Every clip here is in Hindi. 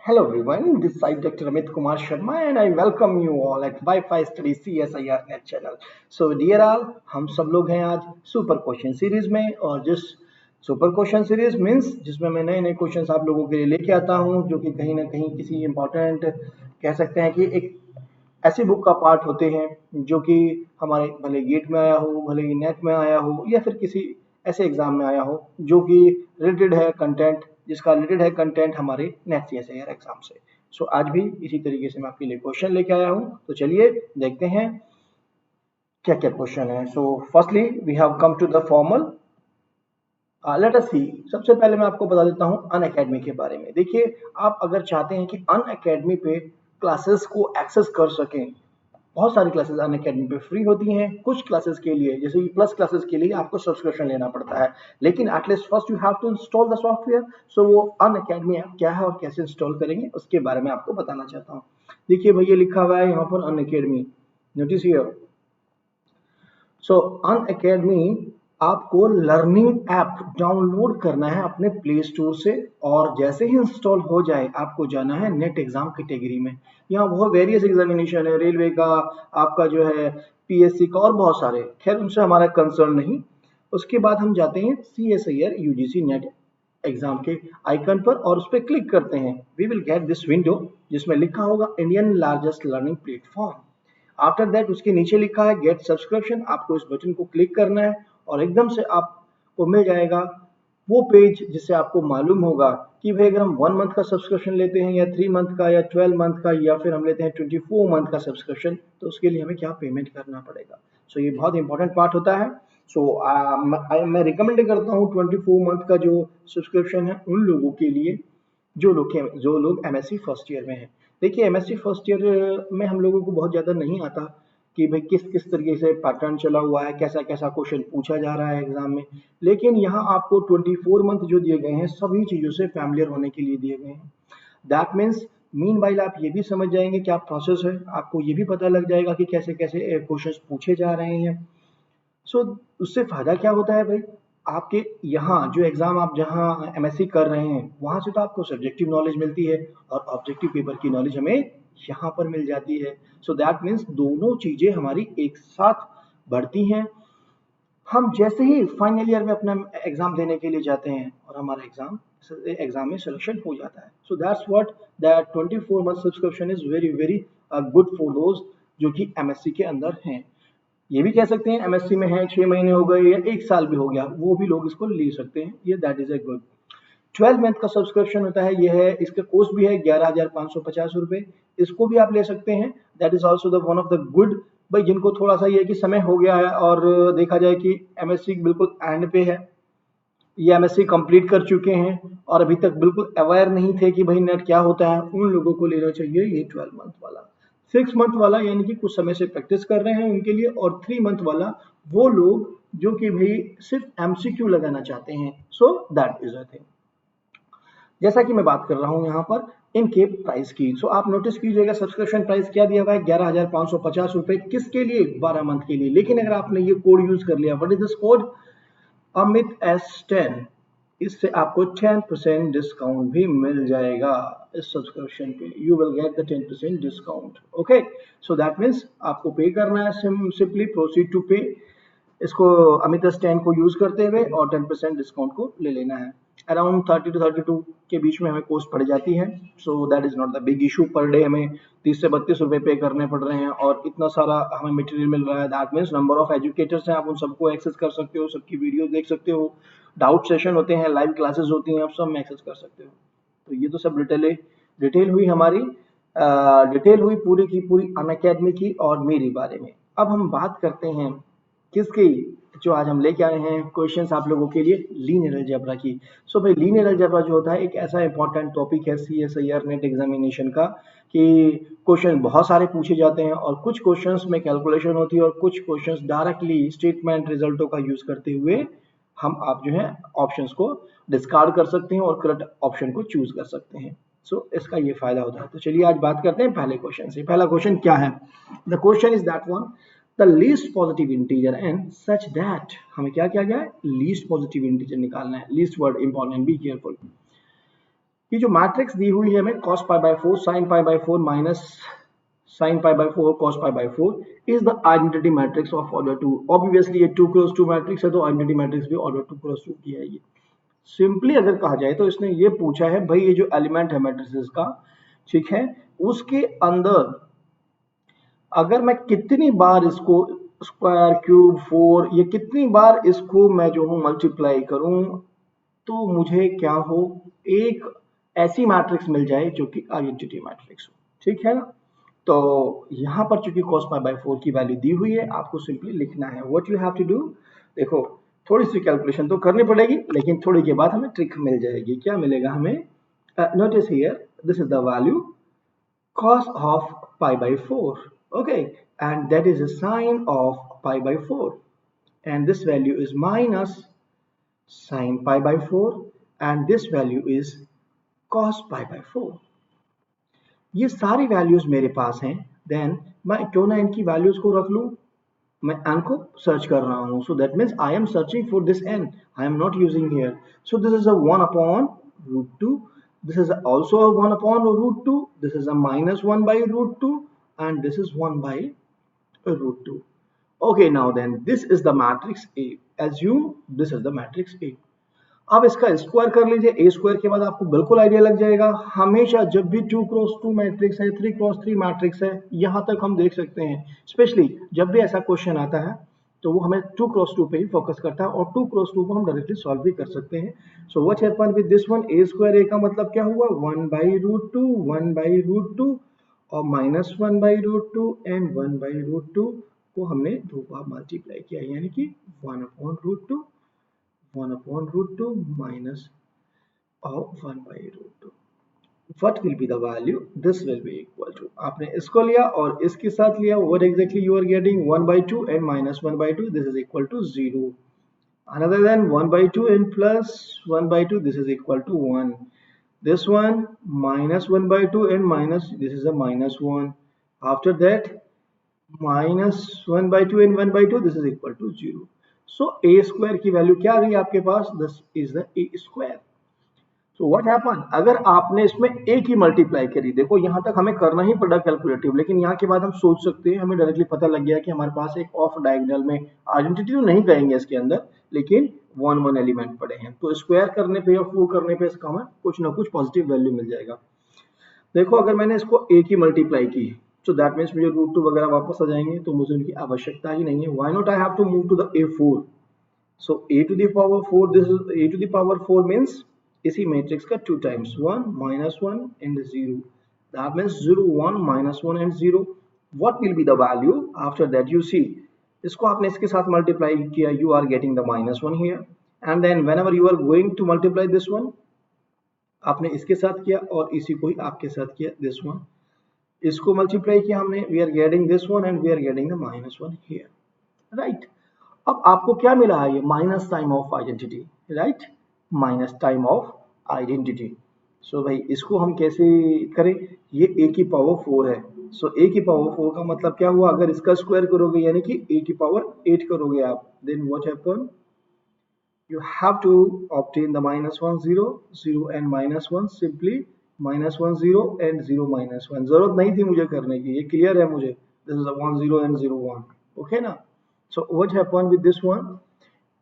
Hello everyone, this is Dr. Amit Kumar Sharma and I welcome you all at Wi-Fi Study CSIR Net channel. So dear all, हम सब लोग हैं आज सुपर क्वेश्चन सीरीज में और जिस सुपर क्वेश्चन सीरीज मीन्स जिसमें मैं नए नए क्वेश्चंस आप लोगों के लिए लेके आता हूं जो कि कहीं ना कहीं किसी इम्पोर्टेंट कह सकते हैं कि एक ऐसी बुक का पार्ट होते हैं जो कि हमारे भले गेट में आया हो, भले ही नेट में आया हो या फिर किसी ऐसे एग्जाम में आया हो जो कि रिलेटेड है कंटेंट, जिसका रिलेटेड है कंटेंट हमारे नेट सीएसआईआर एग्जाम से। सो आज भी इसी तरीके से मैं आपके लिए क्वेश्चन लेके आया हूँ, तो चलिए देखते हैं क्या क्या क्वेश्चन है। So firstly we have come to the formal let us see. सबसे पहले मैं आपको बता देता हूँ अन अकेडमी के बारे में। देखिए, आप अगर चाहते हैं कि अन अकेडमी पे क्लासेस को एक्सेस कर सकें, बहुत सारी क्लासेस अन अकेडमी पे फ्री होती हैं। कुछ क्लासेस के लिए जैसे कि प्लस क्लासेस के लिए आपको सब्सक्रिप्शन लेना पड़ता है, लेकिन at least first you have to install the software. So वो अन अकेडमी ऐप क्या है और कैसे इंस्टॉल करेंगे उसके बारे में आपको बताना चाहता हूँ। देखिए भैया, लिखा हुआ है यहाँ पर Unacademy, notice here. So Unacademy आपको लर्निंग ऐप डाउनलोड करना है अपने प्ले स्टोर से और जैसे ही इंस्टॉल हो जाए आपको जाना है नेट एग्जाम कैटेगरी में। यहाँ बहुत वेरियस एग्जामिनेशन है, रेलवे का, आपका जो है पीएससी का और बहुत सारे, खैर उनसे हमारा कंसर्न नहीं। उसके बाद हम जाते हैं CSIR UGC नेट एग्जाम के आइकन पर और उस पर क्लिक करते हैं। We will get this window जिसमें लिखा होगा Indian largest learning platform. After that उसके नीचे लिखा है गेट सब्सक्रिप्शन, आपको इस बटन को क्लिक करना है और एकदम से आपको मिल जाएगा वो पेज जिससे आपको मालूम होगा कि भाई अगर हम 1 मंथ का सब्सक्रिप्शन लेते हैं या 3 मंथ का या 12 मंथ का या फिर हम लेते हैं 24 मंथ का सब्सक्रिप्शन, तो उसके लिए हमें क्या पेमेंट करना पड़ेगा। सो ये बहुत इंपॉर्टेंट पार्ट होता है। सो मैं रिकमेंड करता हूँ 24 मंथ का जो सब्सक्रिप्शन है उन लोगों के लिए जो लोग एमएससी फर्स्ट ईयर में हैं। देखिए, एमएससी फर्स्ट ईयर में हम लोगों को बहुत ज़्यादा नहीं आता कि भाई किस किस तरीके से पैटर्न चला हुआ है, कैसा कैसा क्वेश्चन पूछा जा रहा है एग्जाम में, लेकिन यहाँ आपको 24 मंथ जो दिए गए हैं सभी चीज़ों से फैमिलियर होने के लिए दिए गए हैं। दैट मीन्स मीन वाइल आप ये भी समझ जाएंगे क्या प्रोसेस है, आपको ये भी पता लग जाएगा कि कैसे कैसे क्वेश्चन पूछे जा रहे हैं। सो उससे फायदा क्या होता है भाई, आपके यहाँ जो एग्जाम आप जहाँ एमएससी कर रहे हैं वहां से तो आपको सब्जेक्टिव नॉलेज मिलती है और ऑब्जेक्टिव पेपर की नॉलेज हमें यहाँ पर मिल जाती है। सो दैट मीन्स दोनों चीजें हमारी एक साथ बढ़ती हैं। हम जैसे ही फाइनल ईयर में अपना एग्जाम देने के लिए जाते हैं और हमारा एग्जाम में सिलेक्शन हो जाता है। So that's what that 24 month subscription is very very good for those जो कि एमएससी के अंदर हैं। ये भी कह सकते हैं एमएससी में है 6 महीने हो गए या 1 साल भी हो गया, वो भी लोग इसको ले सकते हैं, ये that is a good. 12 month का सब्सक्रिप्शन होता है, ये है, इसका कोर्स भी है 11,550 रुपए, इसको भी आप ले सकते हैं। That is also the one of the good. भाई जिनको थोड़ा सा ये कि समय हो गया है और देखा जाए कि एमएससी बिल्कुल एंड पे है या एमएससी कंप्लीट कर चुके हैं और अभी तक बिल्कुल अवेयर नहीं थे कि भाई नेट क्या होता है, उन लोगों को लेना चाहिए ये 12 मंथ वाला। 6 मंथ वाला यानी कि कुछ समय से प्रैक्टिस कर रहे हैं उनके लिए, और 3 मंथ वाला वो लोग जो कि भाई सिर्फ एमसीक्यू लगाना चाहते हैं। So that is a thing. जैसा कि मैं बात कर रहा हूं यहाँ पर इनके प्राइस की, सो आप नोटिस कीजिएगा सब्सक्रिप्शन प्राइस क्या दिया हुआ है, 11,550 रुपए। किसके लिए? 12 मंथ के लिए। लेकिन अगर आपने ये कोड यूज कर लिया, what is this code? Amit S10, इससे आपको 10% डिस्काउंट भी मिल जाएगा इस सब्सक्रिप्शन पे। You will get the 10% discount. Okay, so that means आपको पे करना है, सिंपली प्रोसीड टू पे इसको अमित S10 को यूज करते हुए और 10% डिस्काउंट को ले लेना है। अराउंड 30 to 32 के बीच में हमें कॉस्ट पड़ जाती है। So that is not the big issue. Per day हमें 30 से 32 रुपए पे करने पड़ रहे हैं और इतना सारा हमें मटेरियल मिल रहा है। That means number of educators हैं, आप उन सबको एक्सेस कर सकते हो, सबकी वीडियो देख सकते हो, डाउट सेशन होते हैं, लाइव क्लासेस होती हैं, आप सब में एक्सेस कर सकते हो। तो ये तो सब डिटेल हुई हमारी, डिटेल हुई पूरी की पूरी अन अकेडमी की और मेरे बारे में। अब हम बात करते हैं किसकी, जो आज हम लेके आए हैं क्वेश्चंस आप लोगों के लिए, लीनियर अलजेब्रा की। सो भाई लीनियर अलजेब्रा जो होता है एक ऐसा इंपॉर्टेंट टॉपिक है CSIR नेट एग्जामिनेशन का कि क्वेश्चन बहुत सारे पूछे जाते हैं और कुछ क्वेश्चंस में कैलकुलेशन होती है और कुछ क्वेश्चंस डायरेक्टली स्टेटमेंट रिजल्टों का यूज करते हुए हम आप जो है ऑप्शंस को डिस्कार्ड कर सकते हैं और करेक्ट ऑप्शन को चूज कर सकते हैं। सो इसका ये फायदा होता है। तो चलिए आज बात करते हैं पहले क्वेश्चन से। पहला क्वेश्चन क्या है? The question is that one, the least positive integer and such that, हमें क्या किया गया है? लीस्ट पॉजिटिव इंटीजर निकालना है। Least word important, be careful. ये जो मैट्रिक्स दी हुई है हमें cos pi by 4 sin pi by 4 minus sin pi by 4 cos pi by 4 is the identity matrix of order 2. Obviously ये 2 cross 2 मैट्रिक्स है तो identity मैट्रिक्स भी order 2 cross 2 की है। ये सिंपली अगर कहा जाए तो इसने ये पूछा है भाई ये जो एलिमेंट है मैट्रिसेस का, ठीक है, उसके अंदर अगर मैं कितनी बार इसको स्क्वायर क्यूब 4 ये कितनी बार इसको मैं जो हूँ मल्टीप्लाई करूं तो मुझे क्या हो, एक ऐसी मैट्रिक्स मिल जाए जो कि आइडेंटिटी मैट्रिक्स हो, ठीक है ना। तो यहाँ पर चूंकि cos pi by 4 की वैल्यू दी हुई है, आपको सिंपली लिखना है। What you have to do, देखो थोड़ी सी कैलकुलेशन तो करनी पड़ेगी लेकिन थोड़ी के बाद हमें ट्रिक मिल जाएगी। क्या मिलेगा हमें, notice here this is the value cos of pi by 4, okay, and that is a sine of pi by 4, and this value is minus sin pi by 4 and this value is cos pi by 4। ये सारी वैल्यूज मेरे पास हैं, देन मैं क्यों ना इनकी वैल्यूज को रख लूं। मैं n को सर्च कर रहा हूं, so that means I am searching for this n, I am not using here, so this is a 1 upon root 2, this is also a 1 upon root 2, this is a minus 1 by root 2 and this is 1 by root 2। okay, now then this is the matrix A, assume this is the matrix A। अब इसका स्क्वायर कर लीजिए, ए स्क्वायर के बाद आपको बिल्कुल आइडिया लग जाएगा। हमेशा जब भी 2 क्रॉस 2 मैट्रिक्स है, 3 क्रॉस 3 मैट्रिक्स है, यहां तक हम देख सकते हैं, स्पेशली जब भी ऐसा क्वेश्चन आता है तो वो हमें 2 क्रॉस 2 पे ही फोकस करता है और 2 क्रॉस 2 को हम डायरेक्टली सॉल्व भी कर सकते हैं। So what happened with this one, A square A का मतलब क्या हुआ 1 बाई रूट 2, 1 बाई रूट 2 और minus 1 by root 2 and 1 by root 2 को हमने दो बार मल्टीप्लाई किया, यानी कि 1 upon root 2, 1 upon root 2 minus of 1 by root 2। What will be the value? This will be equal to, आपने इसको लिया और इसके साथ लिया, what exactly you are getting 1 by 2 and minus 1 by 2, this is equal to 0। Another than 1 by 2 and plus 1 by 2, this is equal to 1। This one minus 1 by 2 and minus, this is a minus 1। After that minus 1 by 2 and 1 by 2, this is equal to 0। So A square की वैल्यू क्या आ गई आपके पास, this is the A square. So what happen, अगर आपने इसमें ए की मल्टीप्लाई करी, देखो यहां तक हमें करना ही पड़ा कैलकुलेटिव, लेकिन यहाँ के बाद हम सोच सकते हैं, हमें डायरेक्टली पता लग गया कि हमारे पास एक ऑफ डायगोनल में, आइडेंटिटी तो नहीं कहेंगे इसके अंदर, लेकिन 1 1 एलिमेंट पड़े हैं, तो स्क्वायर करने पे या फोर करने पे इसका हमें कुछ ना कुछ पॉजिटिव वैल्यू मिल जाएगा। देखो अगर मैंने इसको ए की मल्टीप्लाई की, so that means मुझे रूट 2 वगैरह वापस आ जाएंगे, तो मुझे उनकी आवश्यकता ही नहीं है। why not I have to move to the a4, so a to the power 4, this is a to the power 4 means इसी मैट्रिक्स का 2 times 1 minus 1 and 0, that means 0 1 minus 1 and 0। what will be the value after that, you see इसको आपने इसके साथ मल्टीप्लाई किया, you are getting the minus 1 here, and then whenever you are going to multiply this one, आपने इसके साथ किया और इसी को ही आपके साथ किया, दिस वन, इसको मल्टीप्लाई किया हमने, we are getting this one and we are getting the minus 1 here, right. अब आपको क्या मिला है, ये minus time of identity, right, minus time of identity. So भाई इसको हम कैसे करें, ये a की पावर 4 है, सो a की पावर 4 का मतलब क्या हुआ, अगर इसका स्क्वायर करोगे यानी कि a की पावर 8 करोगे आप, then what happen, you have to obtain the minus 1 0 0 and minus 1, simply minus 1 0 and 0 minus 1, जरूरत नहीं थी मुझे करने की, ये क्लियर है मुझे, this is a 1 0 and 0 1, okay ना। so what happened with this one,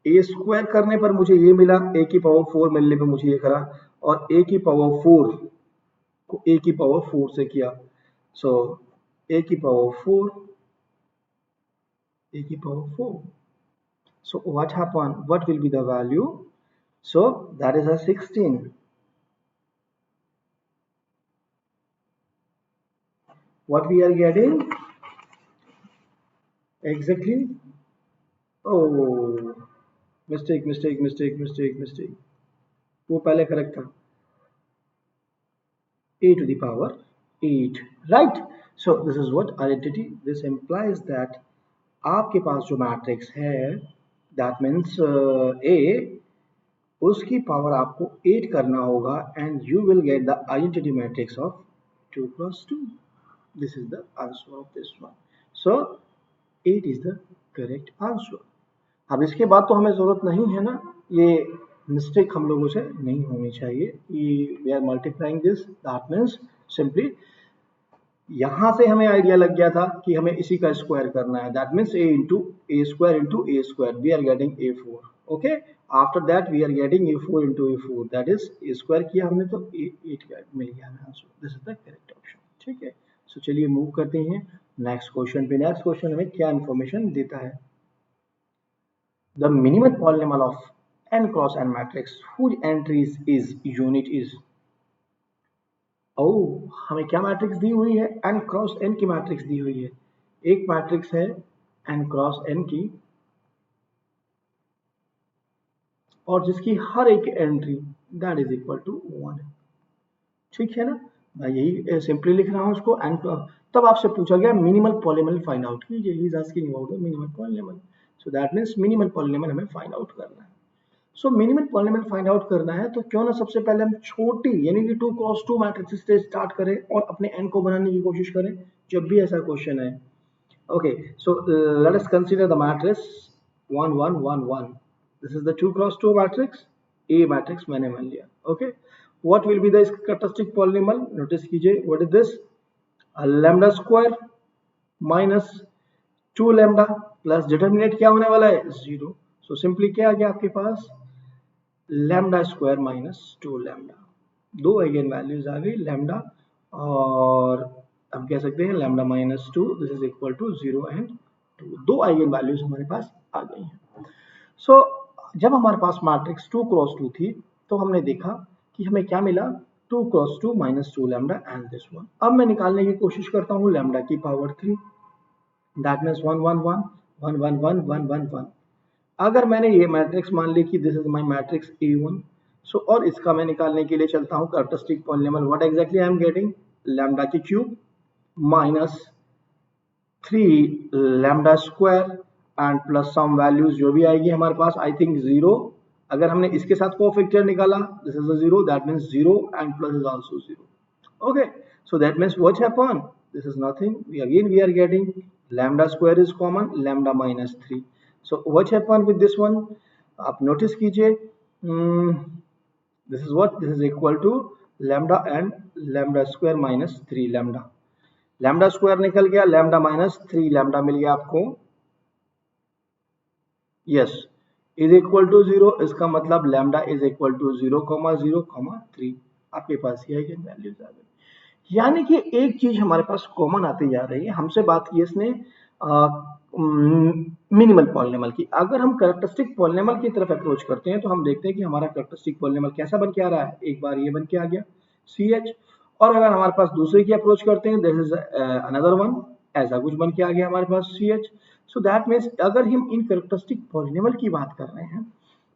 a square करने पर मुझे ये मिला, a की पावर 4 मिलने पर मुझे ये करा, और a की पावर 4 को a की पावर 4 से किया, so a की पावर 4, a की power 4, so what happened, what will be the value, so that is a 16। what we are getting exactly, oh mistake, वो पहले करेक्ट था, a to the power 8, right। so this is what identity, this implies that आपके पास जो मैट्रिक्स है, that means a, उसकी पावर आपको 8 करना होगा and you will get the identity matrix of 2 cross 2। This is the answer of this one, so 8 is the correct answer. अब इसके बाद तो हमें जरूरत नहीं है ना ये मिस्टेक हम लोगों से नहीं होनी चाहिए कि we are multiplying this, that means simply यहां से हमें आइडिया लग गया था कि हमें इसी का स्क्वायर करना है, that means a square into A square, we are getting a4. Okay, after that we are getting a4 into a4, that is a square किया हमने तो 8 मिल गया हमें answer. This is the correct option. ठीक है, सो चलिए मूव करते हैं नेक्स्ट क्वेश्चन पे. नेक्स्ट क्वेश्चन हमें क्या इंफॉर्मेशन देता है? The minimum polynomial of n cross n matrix whose entries is unit is. हमें क्या मैट्रिक्स दी हुई है? n क्रॉस n की मैट्रिक्स दी हुई है. एक मैट्रिक्स है n क्रॉस n की और जिसकी हर एक entry that is equal to 1. ठीक है ना, मैं यही सिंपली लिख रहा हूं उसको n. तब आपसे पूछा गया मिनिमल पॉलिनॉमियल फाइंड आउट कीजिए. He is asking about the minimal polynomial. So that means minimal polynomial हमें फाइंड आउट करना है. सो मिनिमल पॉलिनॉमियल फाइंड आउट करना है तो क्यों ना सबसे पहले हम छोटी यानी कि 2 क्रॉस 2 मैट्रिक्स से स्टार्ट करें और अपने n को बनाने की कोशिश करें जब भी ऐसा क्वेश्चन है. Okay, so let us consider the matrix 1 1 1 1. This is the 2 cross 2 matrix. A matrix मैंने मान लिया. Okay, what will be the characteristic polynomial? Notice कीजिए, what is this? Lambda square minus 2 lambda plus determinant क्या होने वाला है? 0. सो सिंपली क्या आ गया आपके पास? Lambda square minus 2 lambda. दो आइगन वैल्यूज आ गई, लैम्डा और हम कह सकते हैं lambda minus 2, this is equal to 0 and 2. दो आइगन वैल्यूज हमारे पास आ गई हैं. सो जब हमारे पास मैट्रिक्स 2 क्रॉस 2 थी तो हमने देखा कि हमें क्या मिला? 2 cross 2 minus 2 lambda and this one. अब मैं निकालने की कोशिश करता हूँ लैम्डा की पावर 3, दैट मीन्स 1 1 1 1 1 1 1 1 1. अगर मैंने ये मैट्रिक्स मान ली कि this is my matrix A1, so और इसका मैं निकालने के लिए चलता हूँ characteristic polynomial. What exactly I am getting? Lambda की cube minus 3 lambda square and plus some values जो भी आएगी हमारे पास, आई थिंक 0. अगर हमने इसके साथ कोफैक्टर निकाला, this is a 0, that means 0 and plus is also 0. Okay, so that means what happen? This is nothing, we are getting lambda square is common, lambda minus 3. So what happened with this one? आप नोटिस कीजिए, this is what? This is equal to lambda and lambda square minus 3 lambda. lambda square निकल गया, lambda minus 3 lambda मिल गया आपको. yes, is equal to 0. इसका मतलब lambda is equal to 0, 0, 3. आपके पास ये आइगन वैल्यूज आ गई. यानी कि एक चीज हमारे पास कॉमन आती जा रही है. हमसे बात की इसने मिनिमल पॉलिनॉमियल की. अगर हम कैरेक्टरिस्टिक पॉलिनॉमियल की तरफ अप्रोच करते हैं तो हम देखते हैं कि हमारा कैरेक्टरिस्टिक पॉलिनॉमियल कैसा बन के आ रहा है. एक बार ये बन के आ गया CH, और अगर हमारे पास दूसरे की अप्रोच करते हैं, दिस इज अनदर वन, ऐसा कुछ बन के आ गया हमारे पास CH. सो दैट मीन्स अगर हम इन कैरेक्टरिस्टिक पॉलिनॉमियल की बात कर रहे हैं,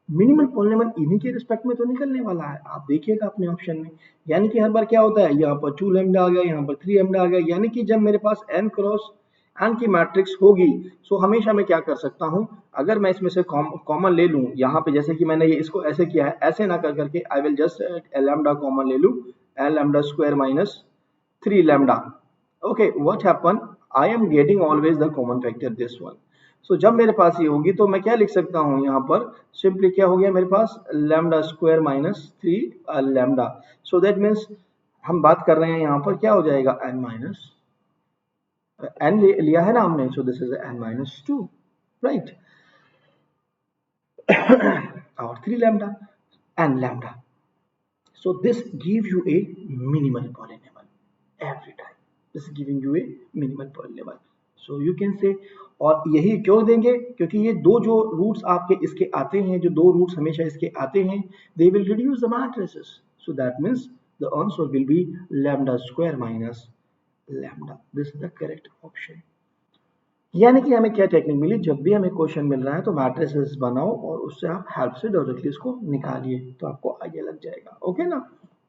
मिनिमल पॉलिनॉमियल इन्हीं के रिस्पेक्ट में तो निकलने वाला है. आप देखिएगा अपने ऑप्शन में, यानी कि हर बार क्या होता है, यहाँ पर 2 लैम्डा आ गया, यहाँ पर 3 लैम्डा आ गया. यानी कि जब मेरे पास n क्रॉस n की मैट्रिक्स होगी, सो हमेशा मैं क्या कर सकता हूँ, अगर मैं इसमें से कॉमन ले लूँ, यहाँ पे जैसे कि मैंने ये इसको ऐसे किया है, ऐसे ना कर करके I will just lambda common ले लूँ, lambda square minus 3 lambda. Okay, what happen? I am getting always the common factor this one. So जब मेरे पास ये होगी तो मैं क्या लिख सकता हूँ, यहाँ पर सिंपली क्या हो गया मेरे पास, lambda square minus 3 lambda. So that means हम बात कर रहे हैं यहाँ पर क्या हो जाएगा, n माइनस n लिया है ना हमने, सो this is n minus 2, right. और 3 lambda n lambda. So this gives you a minimal polynomial every time. This is giving you a minimal polynomial. So you can say, और यही क्यों देंगे, क्योंकि ये दो जो रूट्स आपके इसके आते हैं, जो दो रूट्स हमेशा इसके आते हैं, they will reduce the matrices. So that means the answer will be lambda square minus lambda. This is the correct option. यानी कि हमें क्या टेक्निक मिली, जब भी हमें क्वेश्चन मिल रहा है तो मैट्रिसेस बनाओ और उससे आप हेल्प से डायरेक्टली इसको निकालिए तो आपको आइडिया लग जाएगा. ओके ना.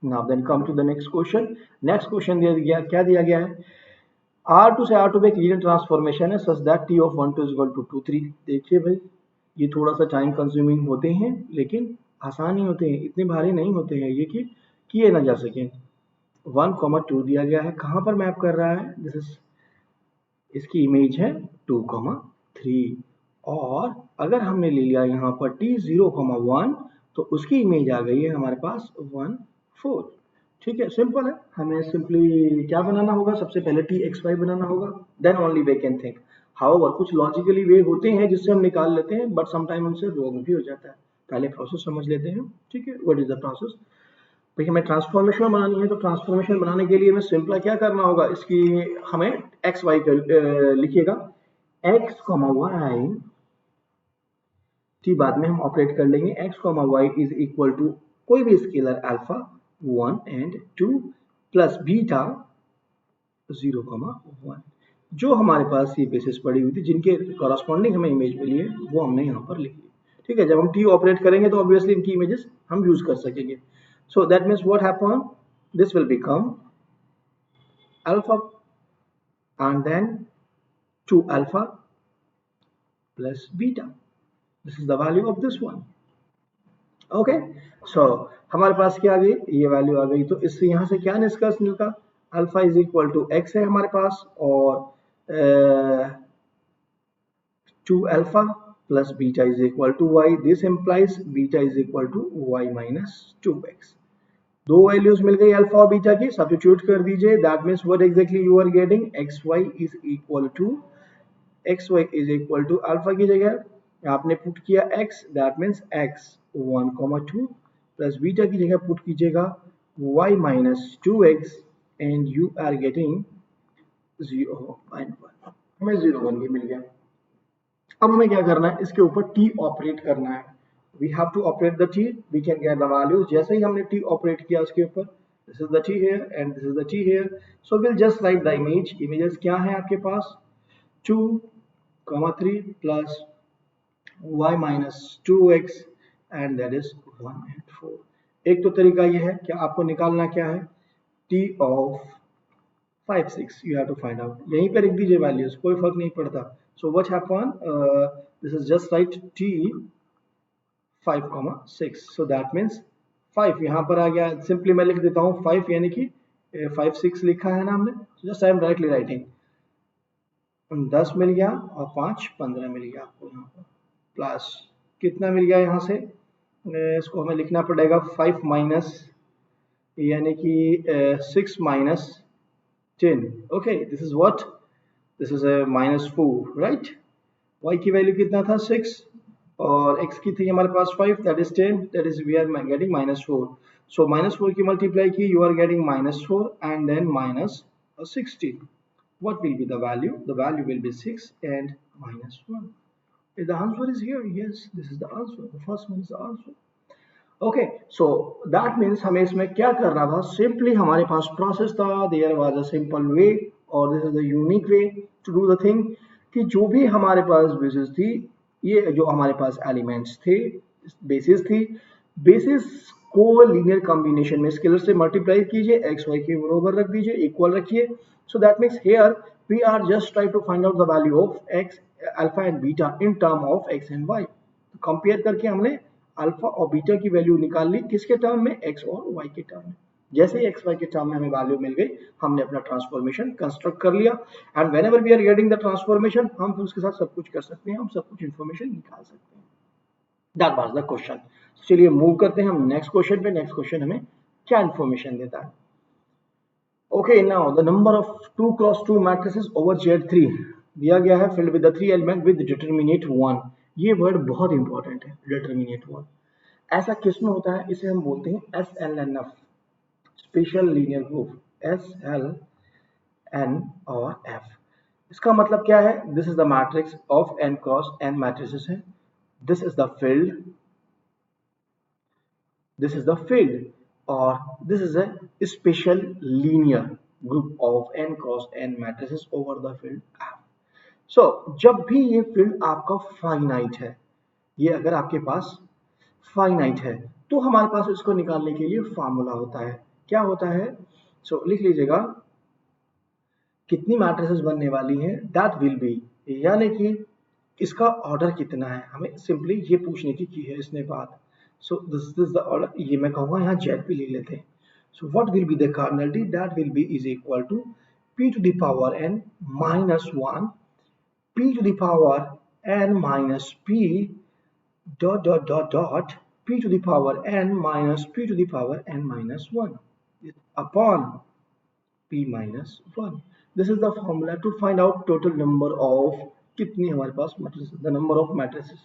Now then come to the next question. Next question दिया गया, क्या दिया गया है, R2 से R2 पे एक लीनियर ट्रांसफॉर्मेशन है such that T of 1 2 is equal to 2 3. देखिए भाई, ये थोड़ा सा टाइम कंज्यूमिंग होते हैं लेकिन आसान ही होते हैं, इतने भारी नहीं होते हैं ये कि किए ना जा सके. 1 2 दिया गया है, कहाँ पर मैप कर रहा है, दिस इज इसकी इमेज है 2 3. और अगर हमने ले लिया यहाँ पर T 0 1 तो उसकी इमेज आ गई है हमारे पास 1 4। ठीक है, सिंपल है। हमें सिंपली क्या बनाना होगा, सबसे पहले टी एक्स वाई बनाना होगा, then only way can think. However कुछ लॉजिकली वे होते हैं जिससे हम निकाल लेते हैं, बट समटाइम उनसे रॉन्ग भी हो जाता है। पहले प्रोसेस समझ लेते हैं। ठीक है, व्हाट इज द प्रोसेस। देखिए हमें ट्रांसफॉर्मेशन बनानी है, तो ट्रांसफॉर्मेशन बनाने के लिए हमें सिंपल क्या करना होगा, इसकी हमें एक्स वाई लिखिएगा एक्स कॉमा वाई, टी बाद में हम ऑपरेट कर लेंगे। X comma Y is equal to कोई भी scalar alpha 1 and 2 plus beta 0,1, जो हमारे पास ये बेसिस पड़ी हुई थी जिनके कॉरस्पॉन्डिंग हमें इमेज मिली है वो हमने यहाँ पर लिख ली। ठीक है, जब हम टी ऑपरेट करेंगे तो ऑब्वियसली इनकी इमेजेस हम यूज कर सकेंगे। सो that means what happen, this will become alpha and then 2 alpha plus beta. This is the value of this one. Okay, so हमारे पास क्या आ गई, ये वैल्यू आ गई। तो इससे यहाँ से क्या निष्कर्ष निकला, alpha is equal to X है हमारे पास, और 2 alpha plus beta is equal to y. This implies beta is equal to y minus 2x. दो वैल्यूज मिल गई अल्फा और बीटा की, सब्स्टिट्यूट कर दीजिए। That means what exactly you are getting, X Y is equal to alpha की जगह आपने पुट किया x, that means x 1,2 plus beta की जगह पुट कीजिएगा y minus 2x and you are getting 0.1। हमें 0.1 भी मिल गया। अब हमें क्या करना है, इसके ऊपर t ऑपरेट करना है। we have to operate the t, we can get the values। जैसे ही हमने t ऑपरेट किया उसके ऊपर, this is the t here and this is the t here, so we'll just write the images क्या है आपके पास, 2,3 plus y minus 2x and that is 1 and 4। एक तो तरीका ये है कि आपको निकालना क्या है, t of 5 6 you have to find out, यहीं पे लिख दीजिए वैल्यूज, कोई फर्क नहीं पड़ता। so what happen, this is just write t 5,6, so that means 5 यहाँ पर आ गया। सिंपली मैं लिख देता हूँ 5 यानी कि 5 6 लिखा है ना हमने, just I am rightly writing. 10 मिल गया और 5 15 मिल गया आपको यहाँ पर, प्लस कितना मिल गया यहाँ से, इसको हमें लिखना पड़ेगा 5 माइनस यानी कि 6 minus 10। Okay, this is what, this is -4 right. y की वैल्यू कितना था 6 और x की थी हमारे पास 5, that is 10, that is we are getting -4। So -4 की मल्टीप्लाई की, you are getting -4 and then -16। what will be the value, the value will be 6 and -1। the answer is here, yes, this is the answer, the first one is the answer। okay, so that means हमें इसमें क्या करना था, simply हमारे पास process था, there was a simple way और this is the unique way to do the thing, कि जो भी हमारे पास basis थी, ये जो हमारे पास एलिमेंट्स थे, बेसिस थी, बेसिस को लीनियर कॉम्बिनेशन में स्केलर से मल्टीप्लाई कीजिए, एक्स वाई के बराबर रख दीजिए, इक्वल रखिए। So that means here we are just try to find out the value of X alpha and beta in term of X and Y. Compare करके हमने अल्फा और बीटा की वैल्यू निकाल ली, किसके टर्म में, एक्स और वाई के टर्म में। जैसे ही एक्स वाई के टर्म में हमें वैल्यू मिल गई, हमने अपना ट्रांसफॉर्मेशन कंस्ट्रक्ट कर लिया, and whenever we are getting the transformation, हम उसके साथ सब कुछ कर सकते हैं, हम सब कुछ इन्फॉर्मेशन निकाल सकते हैं। That was the question. चलिए मूव करते हैं हम नेक्स्ट क्वेश्चन पे। नेक्स्ट क्वेश्चन हमें क्या इन्फॉर्मेशन देता है। Okay, now the number of 2x2 matrices over Z3 दिया गया है, filled with the 3 element with determinate 1। ये वर्ड बहुत इंपॉर्टेंट है, डिटरमिनेट 1। ऐसा किस में होता है, इसे हम बोलते हैं SLNF, special linear group, SLN और F। इसका मतलब क्या है, this is the matrix of n cross n matrices है, this is the field, this is the field, or this is a special linear group of n cross n matrices over the field F। so जब भी ये field आपका फाइनाइट है, ये अगर आपके पास फाइनाइट है, तो हमारे पास इसको निकालने के लिए फार्मूला होता है। क्या होता है, सो लिख लीजिएगा, कितनी मैट्रिसेस बनने वाली हैं, दैट विल बी, यानी कि इसका ऑर्डर कितना है, हमें सिंपली ये पूछने की है इसने बात। So this is the order, ये मैं कहूँगा यहाँ Z पे लिख लेते हैं। So what will be the cardinality, that will be is equal to p to the power n minus 1 p to the power n minus p dot dot dot dot p to the power n minus p to the power n minus 1 upon p minus 1. This is the formula to find out total number of कितनी हमारे पास matrices, the number of matrices.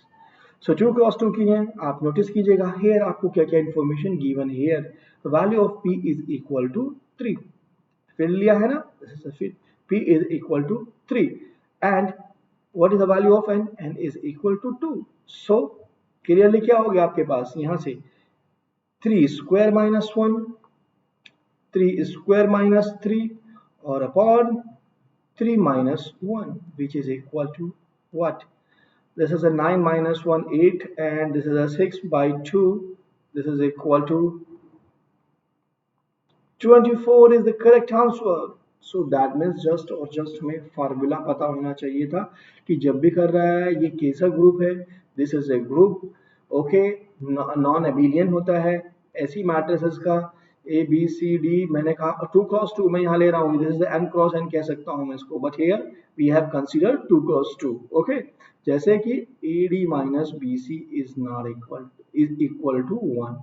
So 2 cross 2 की है, आप नोटिस कीजिएगा here आपको क्या क्या information given here. The value of p is equal to 3. फिर लिया है ना, this is the fit. p is equal to 3 and what is the value of n? n is equal to 2. So clearly क्या हो गया आपके पास यहाँ से 3 square minus 1, 3 square minus 3 or upon 3 minus 1 which is equal to what? This is a 9 minus 1 8 and this is a 6 by 2. This is equal to 24 is the correct answer. So that means just और just हमें फार्मूला पता होना चाहिए था कि जब भी कर रहा है ये कैसा ग्रुप है. This is A group okay, non एबिलियन होता है. ऐसी मैट्रिसेस का ए बी सी डी मैंने कहा 2 क्रॉस 2 मैं यहाँ ले रहा हूँ. This is N cross N कह सकता हूँ मैं इसको, but here we have considered 2 cross 2. Okay, जैसे कि A D minus B C is not equal to 1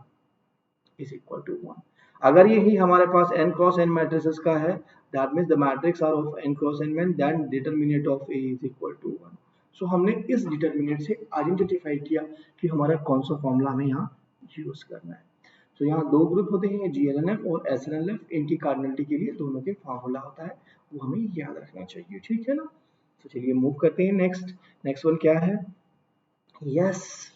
is equal to 1. अगर यही हमारे पास n क्रॉस n मैट्रिसेस का है, that means the matrix are of n cross n man, then determinant of A is equal to 1. So हमने इस डिटरमिनेंट से आइडेंटिफाई किया कि हमारा कौन सा फॉर्मूला हमें यहाँ यूज करना है. तो यहाँ दो ग्रुप होते हैं, GNF और SNF. इनकी कार्डिनलिटी के लिए दोनों के फॉर्मूला होता है, वो हमें याद रखना चाहिए. ठीक है ना. तो चलिए मूव करते हैं नेक्स्ट वन क्या है. Yes,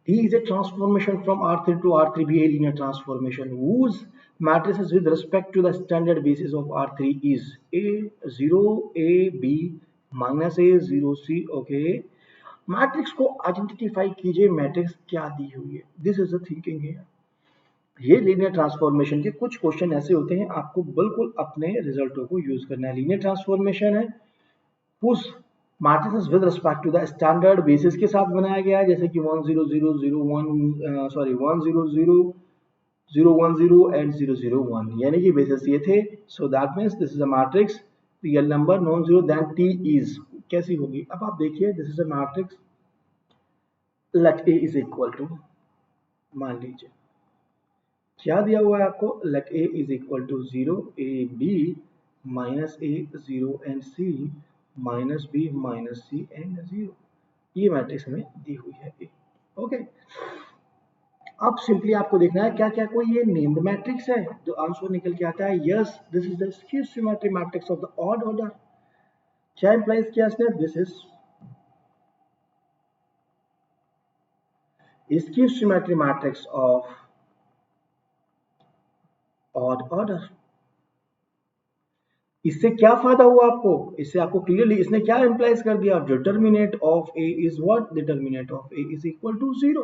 D is a transformation from R3 to R3B, a linear transformation whose matrices with respect to the standard basis of R3 is A0, A, B, minus A, 0, C. Okay. Matrix को आइडेंटिफाई कीजिए, मैट्रिक्स क्या दी हुई है. दिस इज द थिंकिंग है. ये लीनियर ट्रांसफॉर्मेशन के कुछ क्वेश्चन ऐसे होते हैं, आपको बिल्कुल अपने रिजल्टों को यूज करना है. लीनियर ट्रांसफॉर्मेशन है whose matrices with respect to the standard basis के साथ बनाया गया है, जैसे कि 1 0 0 0 1 सॉरी 1 0 0 0 1 0 and 0 0 1, यानी कि बेसिस ये थे. So that means this is a matrix real number non zero then T is कैसी होगी. अब आप देखिए, this is a matrix, let A is equal to, मान लीजिए क्या दिया हुआ है आपको, let A is equal to 0 A B minus A 0 and C minus B minus C and 0. ये मैट्रिक्स हमें दी हुई है. ओके, अब सिंपली आपको देखना है क्या क्या कोई ये नेम्ड मैट्रिक्स है जो आंसर निकल के आता है. Yes, this is the skew symmetry matrix of the odd order. क्या इंप्लाइज किया इसने, this is skew symmetry matrix of odd order. इससे क्या फायदा हुआ आपको, इससे आपको क्लियरली इसने क्या इंप्लाइज कर दिया, determinant of A is what, determinant of A is equal to 0.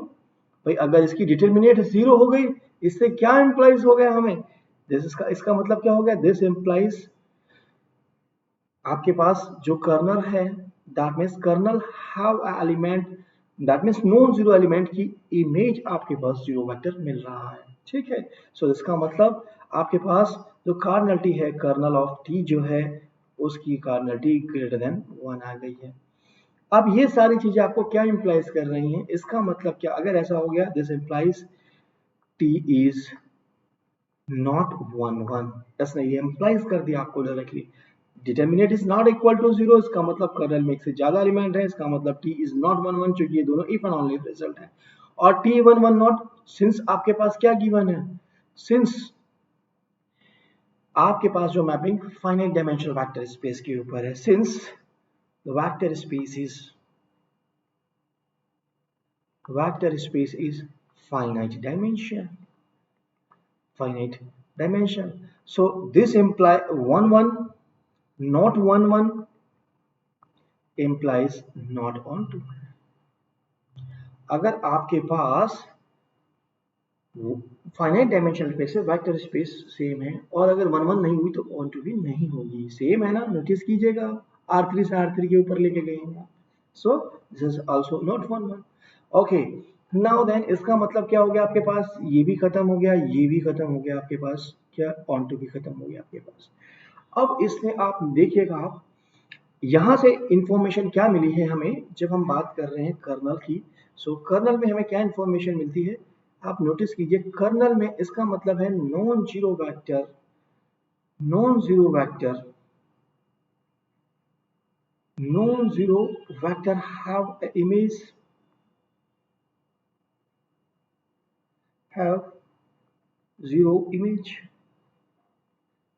भाई अगर इसकी डिटरमिनेंट 0 हो गई, इससे क्या इंप्लाइज हो गया हमें, दिस इसका मतलब क्या हो गया, दिस इंप्लाइज आपके पास जो कर्नल है, that means kernel have a element, that means non zero element की इमेज आपके पास जीरो वेक्टर मिल रहा है. ठीक है. सो इसका मतलब आपके पास जो कार्डिनलिटी है कर्नल ऑफ टी जो है उसकी कार्डिनलिटी ग्रेटर देन 1 आ गई है. अब ये सारी चीजें आपको क्या इंप्लाइज कर रही हैं, इसका मतलब क्या, अगर ऐसा हो गया, this implies T is not 1 1. इसने ये इंप्लाइज कर दिया आपको directly. Determinant is not equal to 0, इसका मतलब कर्नल में एक से ज्यादा एलिमेंट है, इसका मतलब टी इज नॉट 1 1, क्योंकि ये दोनों इफ एंड ओनली रिजल्ट है. और टी 1 1 नॉट, सिंस आपके पास क्या गिवन है, सिंस आपके पास जो mapping finite dimensional vector space के ऊपर है, since the vector space is finite dimension. So this imply 1 1 not 1 1 implies not on 2. अगर आपके पास फाइनाइट डायमेंशनल स्पेस है, वेक्टर स्पेस सेम है, और अगर 1 1 नहीं हुई तो ऑन टू भी नहीं होगी. सेम है ना, नोटिस कीजिएगा, R3 से R3 के ऊपर लेके गए हैं. So this is also not 1 1. Okay, now then इसका मतलब क्या हो गया, आपके पास ये भी खत्म हो गया, ये भी खत्म हो गया, आपके पास क्या ऑन टू भी खत्म हो गया आपके पास. अब इसमें आप देखिएगा, आप यहां से इंफॉर्मेशन क्या मिली है हमें जब हम बात कर रहे हैं कर्नल की. सो कर्नल में हमें क्या इंफॉर्मेशन मिलती है, आप नोटिस कीजिए कर्नल में इसका मतलब है non zero vector, non zero vector, non-zero vector have a image, have zero image.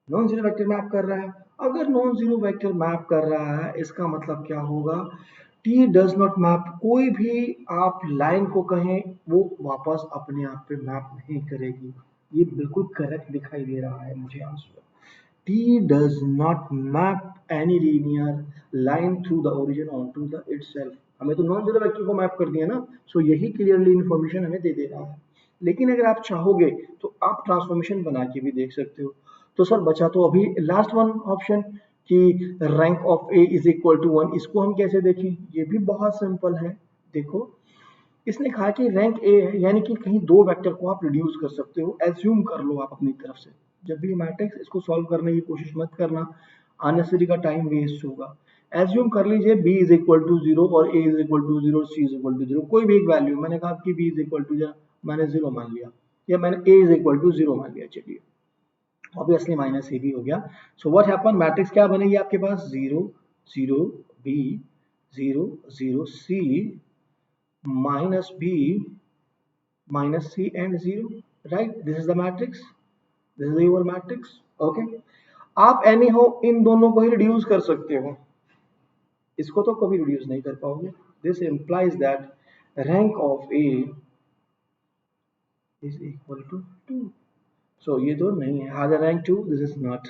Non zero vector map कर रहा है, अगर नॉन जीरो वेक्टर मैप कर रहा है इसका मतलब क्या होगा, टी डज नॉट मैप, कोई भी आप लाइन को कहें वो वापस अपने आप पे मैप नहीं करेगी। ये बिल्कुल करेक्ट दिखाई दे रहा है मुझे answer. T does not map any linear line through the origin onto the itself। हमें तो नॉन जीरो वेक्टर को मैप कर दिया ना, सो यही क्लियरली इंफॉर्मेशन हमें दे दे रहा है। लेकिन अगर आप चाहोगे तो आप ट्रांसफॉर्मेशन बना के भी देख सकते हो। तो सर बचा तो अभी लास्ट वन ऑप्शन कि rank of A is equal to 1, इसको हम कैसे देखें, ये भी बहुत सिंपल है। देखो इसने कहा कि रैंक ए है, यानी कि कहीं दो वेक्टर को आप रिड्यूस कर सकते हो, एज्यूम कर लो आप अपनी तरफ से। जब भी मैट्रिक्स इसको सॉल्व करने की कोशिश मत करना, अननेसेसरी का टाइम वेस्ट होगा। एज्यूम कर लीजिए b इज इक्वल टू 0 और a इज इक्वल टू 0 और c इज इक्वल टू 0, कोई भी एक वैल्यू। मैंने कहा कि b इज इक्वल टू, मैंने 0 मान लिया, या मैंने a इज इक्वल टू 0 मान लिया, चलिए ऑब्वियसली माइनस ए भी हो गया। सो व्हाट हैपन, मैट्रिक्स क्या बनेगी आपके पास, 0 0 b 0 0 c minus b minus c and 0, right? This is the matrix, this is your matrix, okay? आप एनी हो इन दोनों को ही रिड्यूस कर सकते हो, इसको तो कभी रिड्यूस नहीं कर पाओगे। This implies that rank of A is equal to 2। So ये तो नहीं है, has a rank 2, this is not.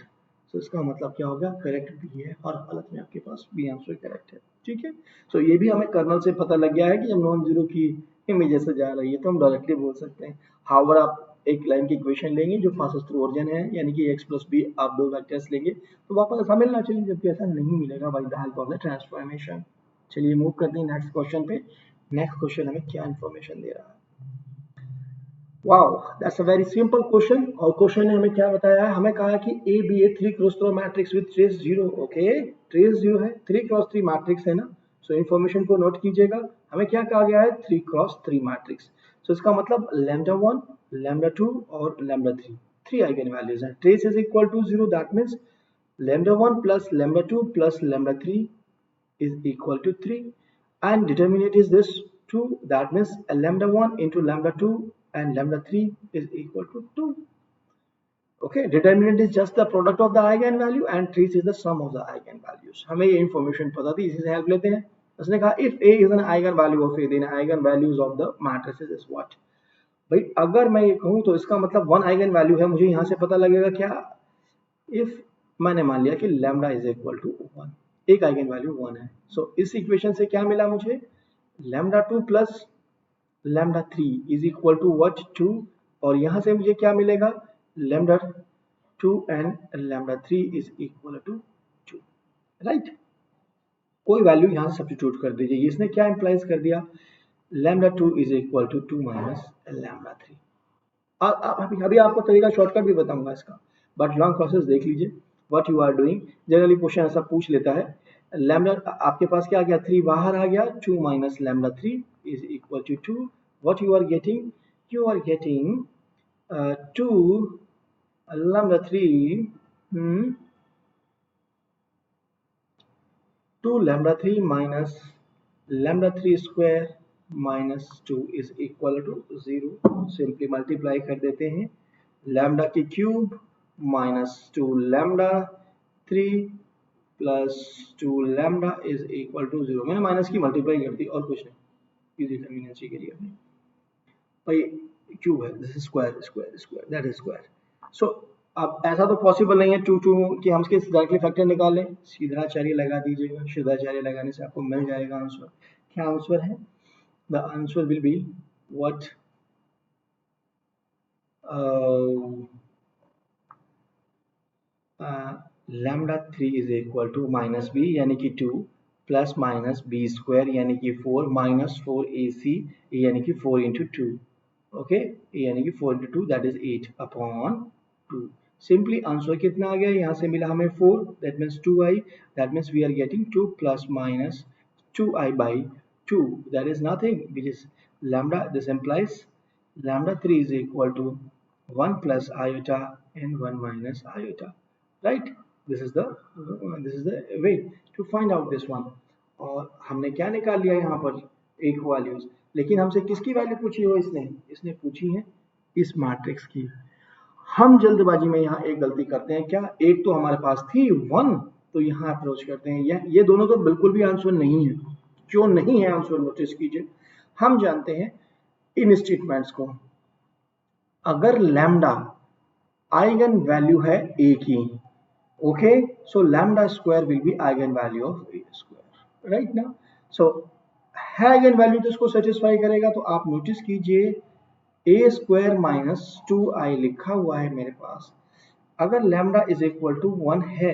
So इसका मतलब क्या होगा, करेक्ट भी है और गलत में आपके पास बी आंसर करेक्ट है, ठीक है। सो ये भी हमें कर्नल से पता लग गया है कि जब नॉन जीरो की इमेज से जा रही है तो हम डायरेक्टली बोल सकते हैं। हाउवर आप एक लाइन की इक्वेशन लेंगे जो पासेस थ्रू ओरिजिन है, यानी कि x प्लस बी, आप दो वेक्टर्स लेंगे तो वापस ऐसा मिलना चाहिए, जबकि ऐसा नहीं मिलेगा by the help of the transformation. चलिए मूव करते हैं नेक्स्ट क्वेश्चन पे। नेक्स्ट क्वेश्चन हमें क्या इन्फॉर्मेशन दे रहा है। Wow, that's a very simple question. और क्वेश्चन ने हमें क्या बताया है, हमें कहा है कि A be a 3 cross 3 matrix with trace 0। Okay, trace 0 है, 3 क्रॉस 3 मैट्रिक्स है ना। सो इन्फॉर्मेशन को नोट कीजिएगा, हमें क्या कहा गया है, 3 क्रॉस 3 मैट्रिक्स। सो इसका मतलब लैम्डा 1 लैम्डा 2 और लैम्डा 3, 3 आइगन वैल्यूज हैं। Trace is equal to 0, that means lambda 1 plus lambda 2 plus lambda 3 is equal to 3, and determinant is this 2, that means lambda 1 into lambda 2 and lambda 3 is equal to 2. Okay, determinant is just the product of the eigenvalue and trace is the sum of the eigenvalues। हमें ये information पता थी, इसी से हेल्प लेते हैं। उसने कहा if a is an eigenvalue of a, then eigenvalues of the matrices is what। भाई अगर मैं ये कहूँ तो इसका मतलब वन आइगन वैल्यू है, मुझे यहाँ से पता लगेगा क्या, इफ मैंने मान लिया कि लैम्डा इज इक्वल टू 1, एक आइगन वैल्यू 1 है। सो इस इक्वेशन से क्या मिला मुझे, lambda 2 plus lambda 3 is equal to what, 2, और यहाँ से मुझे क्या मिलेगा, lambda 2 and lambda 3 is equal to 2, right. कोई वैल्यू यहाँ से सब्स्टिट्यूट कर दीजिए, इसने क्या इंप्लाइज कर दिया, lambda 2 is equal to 2 minus lambda 3। अभी आपको तरीका शॉर्टकट भी बताऊंगा इसका, बट लॉन्ग प्रोसेस देख लीजिए what you are doing. Generally question ऐसा पूछ लेता है, लैम्डा आपके पास क्या आ गया, 3 बाहर आ गया, 2 minus lambda 3 is equal to 2। What you are getting, you are getting 2 lambda 3 2 lambda 3 minus lambda 3 square minus 2 is equal to 0। Simply multiply कर देते हैं, लैम्डा की cube minus 2 lambda 3 plus 2 lambda is equal to 0। मैंने माइनस की मल्टीप्लाई कर दी और कुछ नहीं, इजी कन्वीनियंस के लिए अपनी। भाई क्यूब है, this is square, square square that is square. So अब ऐसा तो पॉसिबल नहीं है 2 2 कि हम इसके डायरेक्टली फैक्टर निकालें, सीधाचार्य लगा दीजिएगा, सीधाचार्य लगाने से आपको मिल जाएगा आंसर। क्या आंसर है, the answer will be what, lambda 3 is equal to minus B यानी कि 2 प्लस माइनस बी स्क्वायर यानी कि 4 माइनस 4 ए सी यानी कि 4 इंटू 2, ओके, यानी कि 4 into 2 that is 8 upon 2। Simply answer कितना आ गया, यहाँ से मिला हमें 4, that means 2i, that means we are getting 2 plus minus 2i by 2, that is nothing which is lambda. This implies lambda 3 is equal to 1 plus iota and 1 minus iota, right? This is the way to find out this one. और हमने क्या निकाल लिया यहाँ पर एक वैल्यूज, लेकिन हमसे किसकी वैल्यू पूछी हो, इसने पूछी है इस मैट्रिक्स की। हम जल्दबाजी में यहाँ एक गलती करते हैं, क्या एक तो हमारे पास थी 1, तो यहाँ अप्रोच करते हैं, ये दोनों तो बिल्कुल भी आंसर नहीं है। क्यों नहीं है आंसर, नोटिस कीजिए। हम जानते हैं इन स्टेटमेंट्स को, अगर लैम्डा आइगन वैल्यू है ए की, okay, so lambda square will be eigen value of A square, right ना। सो है आइगन वैल्यू तो इसको सेटिस्फाई करेगा। तो आप नोटिस कीजिए ए स्क्वायर माइनस 2i लिखा हुआ है मेरे पास। अगर लैम्डा इज इक्वल टू 1 है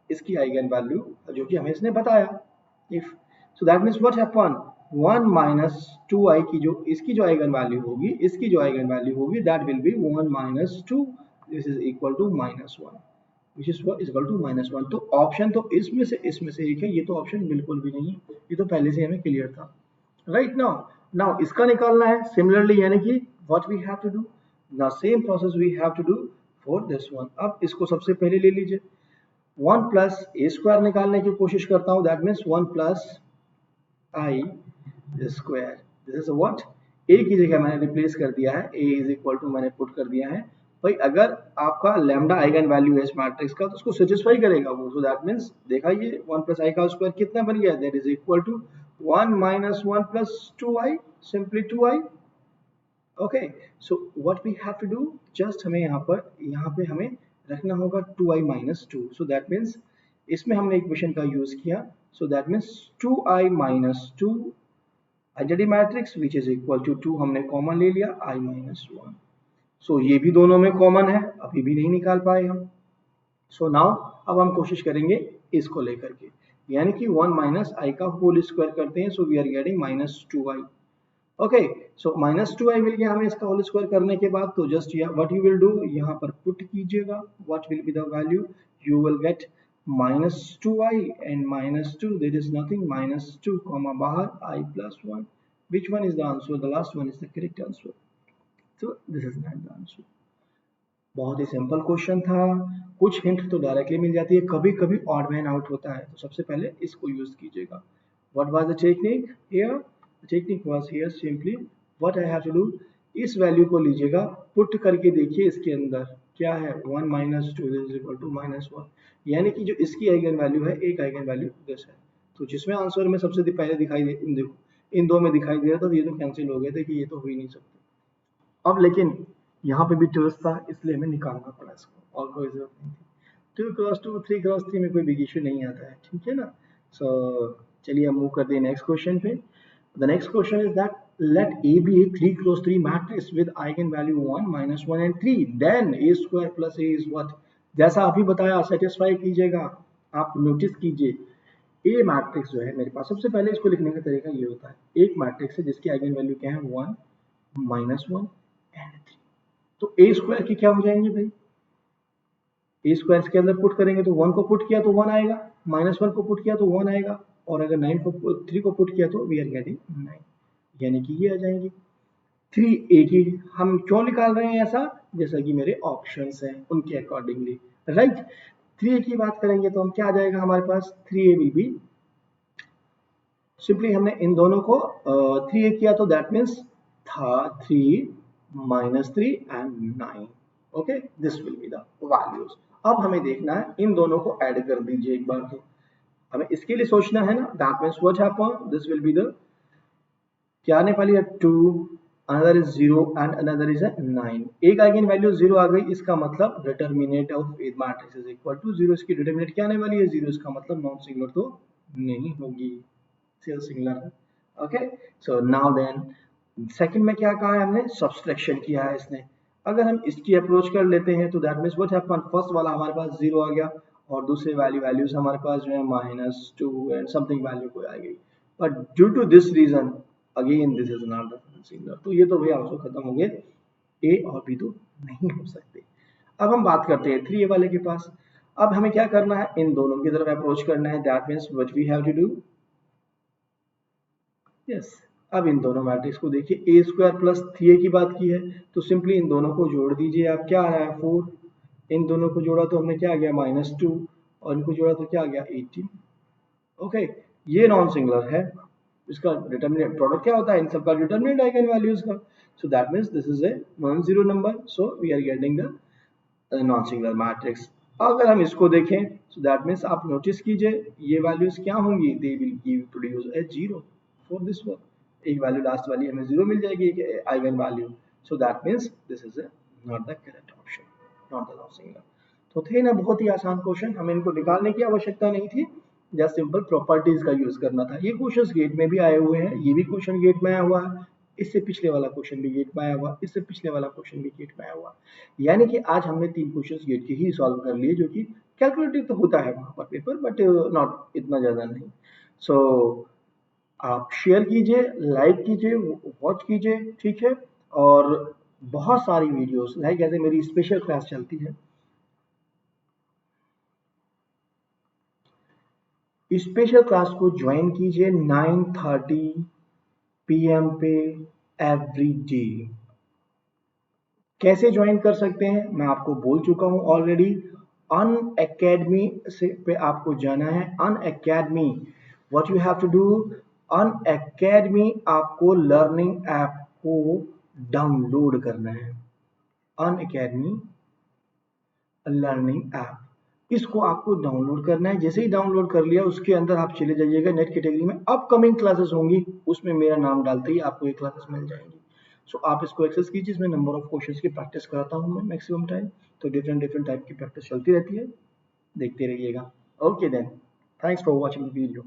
इसकी आइगन वैल्यू, जो कि हमें इसने बताया, if so that means what happen, 1 minus 2i की जो इसकी जो आइगन वैल्यू होगी, इसकी जो आइगन वैल्यू होगी, that will be 1 minus 2, this is equal to minus 1, which is equal to minus 1। तो ऑप्शन तो इसमें से एक है, ये तो ऑप्शन बिल्कुल भी नहीं है, ये तो पहले से हमें क्लियर था, राइट। नाउ इसका निकालना है सिमिलरली, यानी कि what we have to do, the same process we have to do for this one। अब इसको सबसे पहले ले लीजिए, 1 प्लस ए स्क्वायर निकालने की कोशिश करता हूं, that means 1 plus i square, this is what, A की जगह मैंने रिप्लेस कर दिया है, ए इज इक्वल टू मैंने पुट कर दिया है। भाई अगर आपका लैम्डा आइगन वैल्यू है इस मैट्रिक्स का, तो उसको सेटिस्फाई करेगा वो, सो दैट मीन्स देखा, ये 1 प्लस आई का स्क्वायर कितना बन गया, that is equal to 1 minus 1 plus 2i, simply 2i। Okay, so what we have to do, just हमें यहाँ पे हमें रखना होगा 2i minus 2, so that means इसमें हमने इक्वेशन का यूज किया, so that means 2i minus 2 identity matrix which is equal to 2 हमने कॉमन ले लिया, i माइनस 1। सो ये भी दोनों में कॉमन है, अभी भी नहीं निकाल पाए हम। सो नाउ अब हम कोशिश करेंगे इसको लेकर के, यानी कि 1 माइनस आई का होल स्क्वायर करते हैं, so we are getting minus 2i। Okay, so minus 2i मिल गया हमें इसका होल स्क्वायर करने के बाद। तो just what you will do, यहाँ पर पुट कीजिएगा, what will be the value, you will get minus 2i and minus 2, that is nothing, minus 2 comma बाहर i plus 1, which one is the answer, the last one is the correct answer. तो this is not the answer. बहुत ही सिंपल क्वेश्चन था, कुछ हिंट तो डायरेक्टली मिल जाती है, कभी कभी ऑड मैन आउट होता है, तो सबसे पहले इसको यूज कीजिएगा। What was the technique here, the technique was here simply what I have to do, इस वैल्यू को लीजिएगा, पुट करके देखिए इसके अंदर क्या है, 1 minus 2 is equal to minus 1, यानी कि जो इसकी आइगन वैल्यू है, एक आइगन वैल्यू दिस है। तो जिसमें आंसर में सबसे पहले दिखाई दे, देखो इन दो में दिखाई दे रहा था, तो ये तो कैंसिल हो गए थे कि ये तो हो ही नहीं सकते। अब लेकिन यहाँ पे भी ट्विस्ट था, इसलिए हमें निकालना पड़ा इसको, और कोई जरूरत नहीं थी। 2 क्रॉस 2 3 क्रॉस 3 में कोई बिग इशू नहीं आता है, ठीक है ना। सो चलिए हम मूव करते हैं नेक्स्ट क्वेश्चन पे। The next question is that let A be a 3 cross 3 matrix with eigenvalue 1, minus 1 and 3. Then A square plus A is what? जैसा अभी बताया, सेटिस्फाई कीजिएगा। आप नोटिस कीजिए A मैट्रिक्स जो है मेरे पास, सबसे पहले इसको लिखने का तरीका ये होता है, एक मैट्रिक्स है जिसकी आइगन वैल्यू क्या है, 1, माइनस 1 एंड 3। तो A स्क्वायर की क्या हो जाएंगे भाई, ए स्क्वायर के अंदर पुट करेंगे तो 1 को पुट किया तो 1 आएगा, माइनस 1 को पुट किया तो 1 आएगा, और अगर 3 को पुट किया तो वी आर गेटिंग 9, यानी कि ये आ जाएंगे 3a की। हम क्यों निकाल रहे हैं ऐसा, जैसा कि मेरे ऑप्शंस हैं उनके अकॉर्डिंगली, राइट। 3a की बात करेंगे तो हम क्या आ जाएगा हमारे पास, 3a विल बी, सिंपली हमने इन दोनों को 3a किया तो दैट मीन्स था 3 minus 3 and 9, okay, this will be the values. अब हमें देखना है, इन दोनों को ऐड कर दीजिए एक बार, तो हमें इसके लिए सोचना है ना, that means what happen, this will be the, क्या आने वाली है 2, another is 0 and another is 9। एक आइगन वैल्यू 0 आ गई, इसका मतलब determinant of a matrix is equal to 0, इसकी डिटरमिनेंट क्या आने वाली है 0, इसका मतलब नॉन सिंगुलर तो नहीं होगी, सेल सिंगुलर है। Okay, so now then second में क्या कहा है हमने, सब्सट्रैक्शन किया है इसने। अगर हम इसकी अप्रोच कर लेते हैं तो that means what happen, first वाला हमारे पास 0 आ गया, और दूसरे वैल्यूज हमारे पास जो है माइनस 2 एंड समथिंग वैल्यू कोई आ गई, but due to this reason again this is not the singular, तो ये तो भैया आंसर खत्म हो गए, ए और बी तो नहीं हो सकते। अब हम बात करते हैं 3a वाले के पास। अब हमें क्या करना है, इन दोनों की तरफ अप्रोच करना है, that means what we have to do, yes, अब इन दोनों मैट्रिक्स को देखिए, ए स्क्वायर प्लस 3a की बात की है तो सिंपली इन दोनों को जोड़ दीजिए आप, क्या आ रहा है 4, इन दोनों को जोड़ा तो हमने क्या आ गया -2 और इनको जोड़ा तो क्या आ गया 18। ओके, ये नॉन सिंगुलर है, इसका डिटरमिनेंट प्रोडक्ट क्या होता है इन सबका डिटरमिनेंट आइगन वैल्यूज का, so that means this is a non zero number, so we are getting the non singular matrix. अगर हम इसको देखें सो दैट मींस आप नोटिस कीजिए ये वैल्यूज क्या होंगी, they will give produce a zero for this one, एक वैल्यू लास्ट वाली हमें जीरो मिल जाएगी, एक eigen value, so that means this is not the correct option, not the non singular. तो थे ना बहुत ही आसान क्वेश्चन, हमें इनको निकालने की आवश्यकता नहीं थी, जस्ट सिंपल प्रॉपर्टीज का यूज करना था। ये क्वेश्चंस गेट में भी आए हुए हैं, ये भी क्वेश्चन गेट में आया हुआ है, इससे पिछले वाला क्वेश्चन भी गेट में आया हुआ, इससे पिछले वाला क्वेश्चन भी गेट में आया हुआ, यानी कि आज हमने 3 क्वेश्चंस गेट के ही सॉल्व कर लिए, जो कि कैलकुलेटिव तो होता है वहां पर पेपर, बट नॉट इतना ज्यादा नहीं। सो आप शेयर कीजिए, लाइक कीजिए, वॉच कीजिए, ठीक है, और बहुत सारी वीडियोस लाइक ऐसे मेरी स्पेशल क्लास चलती है, स्पेशल क्लास को ज्वाइन कीजिए 9:30 PM पे एवरी डे। कैसे ज्वाइन कर सकते हैं मैं आपको बोल चुका हूं ऑलरेडी, अन अकेडमी से पे आपको जाना है, Unacademy, what you have to do, Unacademy आपको लर्निंग ऐप को डाउनलोड करना है, अन अकेडमी लर्निंग ऐप, इसको आपको डाउनलोड करना है। जैसे ही डाउनलोड कर लिया उसके अंदर आप चले जाइएगा नेट कैटेगरी में, अपकमिंग क्लासेस होंगी उसमें मेरा नाम डालते ही आपको ये क्लासेस मिल जाएंगी। सो आप इसको एक्सेस कीजिए, इसमें नंबर ऑफ क्वेश्चंस की प्रैक्टिस कराता हूँ मैं मैक्सिमम टाइम, तो डिफरेंट डिफरेंट टाइप की प्रैक्टिस चलती रहती है, देखते रहिएगा। Okay then, thanks for watching the video.